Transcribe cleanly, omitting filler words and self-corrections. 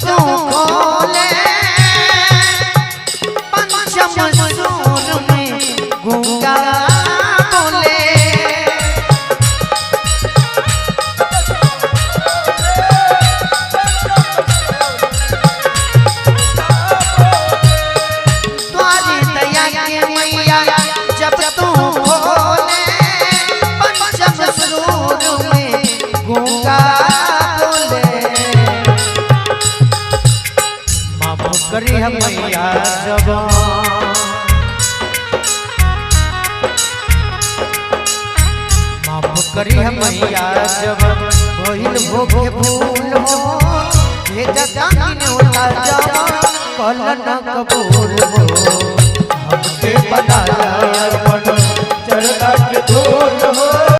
तू खोले पंचम सूर में गूंगा बोले तुम्हारी दया के मैया जब तू खोले पंचम सूर में गूंगा बोले माफ करी हम मैया जब माफ करी हम मैया जब भइल भोगे भूल हो भेजा दानी होता जब कल न कबूल हो हमके बनाया अर्पण चरदा के धूल हो